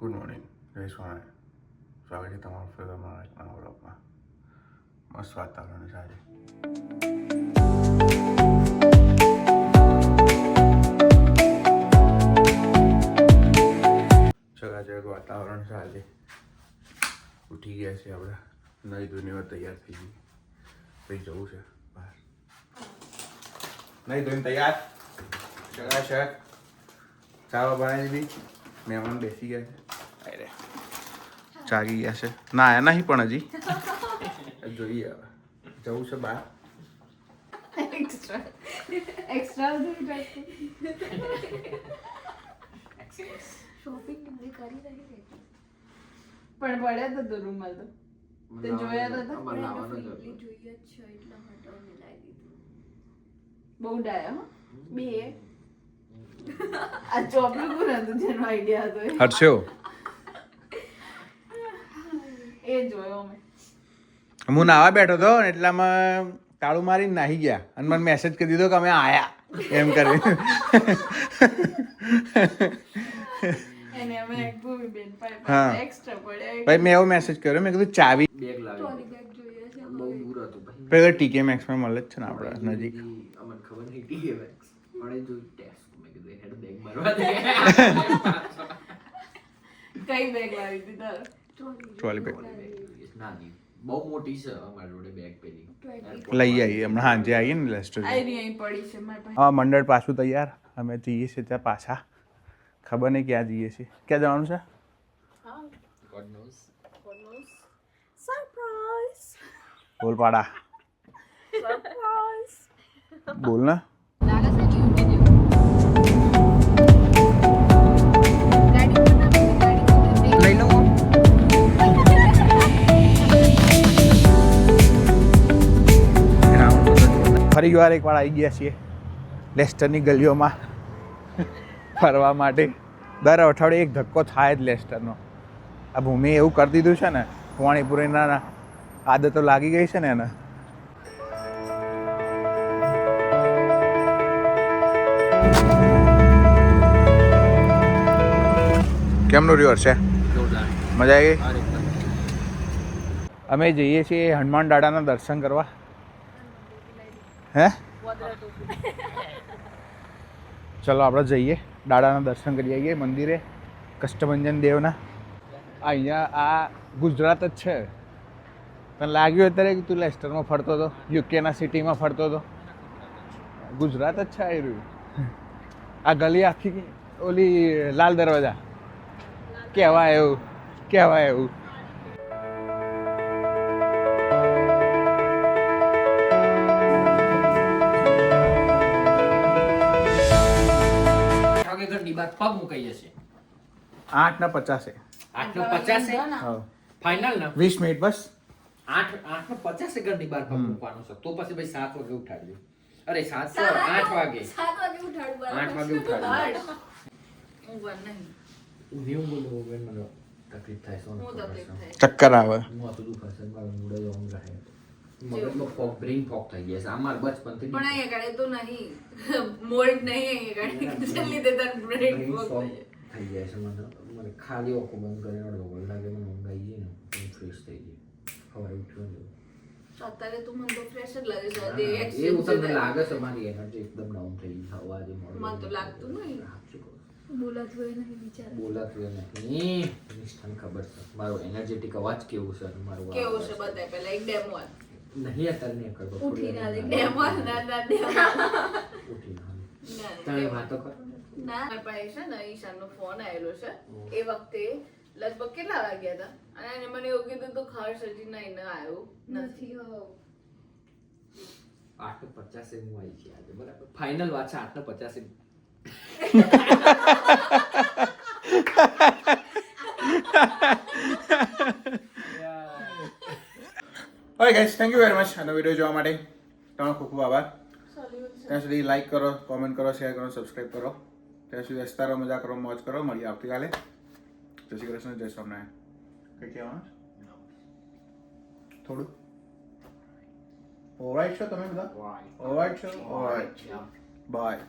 Good morning, જય સ્વામી. સ્વાગત છે તમારું ફરી તમારા એક નવા વ્લોગમાં. મસ્ત વાતાવરણ છે આજે. ચકાચક વાતાવરણ છે આજે. ઉઠી ગયા છે આપણે, નહીં ધોઈને વાર તૈયાર થઈ ગઈ. પછી જવું છે બહાર. નહીં ધોઈને તૈયાર. ચકાચક ચાવા બનાવી દીધી. મહેમાન બેસી ગયા છે. અરે જાગી ગયા છે. ના આયા નહીં પણ હજી જોઈએ હવે જવું છે બહાર. શોપિંગ કરી રહી પણ પડ્યા તો રૂમાલ તો તે જોયા તો હતા. જોઈએ જ છે એટલા માટે અમે લાવી દીધું. બહુ ડાયા હો બે આ ચોપલું કોણ હતું જેનો આઈડિયા હતો હર્ષો એ જોયો મેં. હું નાવા બેઠો હતો ને એટલામાં તાળું મારીને નાહી ગયા અને મને મેસેજ કરી દીધો કે અમે આયા એમ કરી. એને અમે એક ભૂમિ બેન હા. પાસે એક્સ્ટ્રા પડ્યા. ભાઈ મેં એવો મેસેજ કર્યો, મેં કીધું ચાવી બેગ લાવી ટ્રોલી બેગ જોઈએ છે બહુ દૂર હતું ભાઈ પેલા ટીકે મેક્સમાં મળે જ છે ને આપણે નજીક. અમને ખબર નહીં ટીકે બેગ પણ એ જોઈ ટેસ્ટ મેં કીધું હેડ બેગ મારવા દે કઈ બેગ લાવી હતી તારે? ટ્રોલી બેગ નાની બહુ મોટી છે અમારી જોડે બેગ પેલી લઈ આવી હમણાં સાંજે આવીએ ને લેસ્ટર. આઈ રહી અહીં પડી છે મારી પાસે. હા, મંડળ પાછું તૈયાર. અમે જઈએ છીએ ત્યાં પાછા. ખબર નહીં ક્યાં જઈએ છીએ. ક્યાં જવાનું છે? ગોડ નોઝ સરપ્રાઈઝ બોલપાડા. સરપ્રાઈઝ બોલ ને. લાગે છે ડ્યુટી જેવું ગાડી લઈ લો. ફરી વાર એકવાર આવી ગયા છીએ લેસ્ટરની ગલીઓમાં ફરવા માટે. દર અઠવાડિયે એક ધક્કો થાય જ લેસ્ટરનો. આ ભૂમિ એવું કરી દીધું છે ને, પાણીપુરીના આદતો લાગી ગઈ છે ને એને. કેમનું રિવર છે? જોરદાર મજા આવી ગઈ? આ રીતે અમે જઈએ છીએ હનુમાન દાદાના દર્શન કરવા. હે ચલો આપણે જઈએ દાદાના દર્શન કરી આવીએ મંદિરે કષ્ટભંજન દેવના. અહીંયા આ ગુજરાત જ છે. તને લાગ્યું અત્યારે કે તું લેસ્ટરમાં ફરતો હતો, યુકેના સિટીમાં ફરતો હતો? ગુજરાત જ છે આવી રહ્યું. આ ગલી આખી ઓલી લાલ દરવાજા કહેવાય એવું, કહેવાય એવું. ઘરની બાર પગ મુકાઈ જશે 8:50. 8:50 હા, ફાઇનલ ને 20 મિનિટ બસ. 8:50 ઘરની બાર પગ મૂકવાનું છે તો પછી ભાઈ 7 વાગે ઉઠાડજો. અરે 8 વાગે 7 વાગે ઉઠાડવું 8 વાગે ઉઠાડજો. હું વન નહીં. ઉભી બોલો બેન મને તકલીફ થાય છે. હું તકલીફ થાય. ચક્કર આવે. મોતું દુખાશે મારું મૂડ જ ઓમ રહે. મગજમાં ફોક બ્રેઇન ફોક થઈ ગયા છે. અમાર બચપનથી પણ અહીંયા ગાડી તો નહીં મોલ્ડ નહીં અહીંયા ગાડી જલ્દી દે તાર બ્રેક બ્રેઇન ફોક થઈ જાય છે. મને ખાલી ઓખો બંધ કરીને અડધો કલાક લાગે મને ઊંઘ આવી જાય ને હું ફ્રેશ થઈ ગઈ. સવારે ઉઠ્યો ને અત્યારે તું મને તો ફ્રેશ જ લાગે છે. એવું તમને લાગે છે મારી એનર્જી એકદમ ડાઉન થઈ ગઈ છે. અવાજે મોડું મને તો લાગતું નહીં. બોલાતું હોય નહીં બિચારા. બોલાતું એ નહીં. નિષ્ઠાને ખબર છે મારો એનર્જેટિક અવાજ કેવું છે અને મારું કેવું છે બતાય પહેલા એક ડેમો આલ. નહીં અત્યારે નહીં કરતો. ઉઠીને આલે. ડેમો આલ, ના ના ડેમો ઉઠીને હાલ. ના તમે વાતો કરો. ના મારી પાસે છે ને ઈશાનનો ફોન આવેલો છે. એ વખતે લગભગ કેટલા વાગ્યા હતા અને એને મને એવું કીધું તું ખર્ચ હજી નહીં ને આવ્યું નથી હો 8:50 હું આવી છે આજે બરાબર. ફાઇનલ વાત છે 8:50. Okay guys, thank you very much આનો વિડીયો જોવા માટે. તમારો ખૂબ ખૂબ આભાર. ત્યાં સુધી લાઈક કરો, કોમેન્ટ કરો, શેર કરો, સબસ્ક્રાઈબ કરો. ત્યાં સુધી હસતા રહો, મજા કરો, મોજ કરો. મળીએ આવતીકાલે. જય શ્રી કૃષ્ણ, જય સ્વામિનારાયણ. કંઈ કહેવાનું થોડું? ઓલરાઈટ છો તમે બધા? ઓલરાઈટ છો? ઓલરાઈટ. બાય.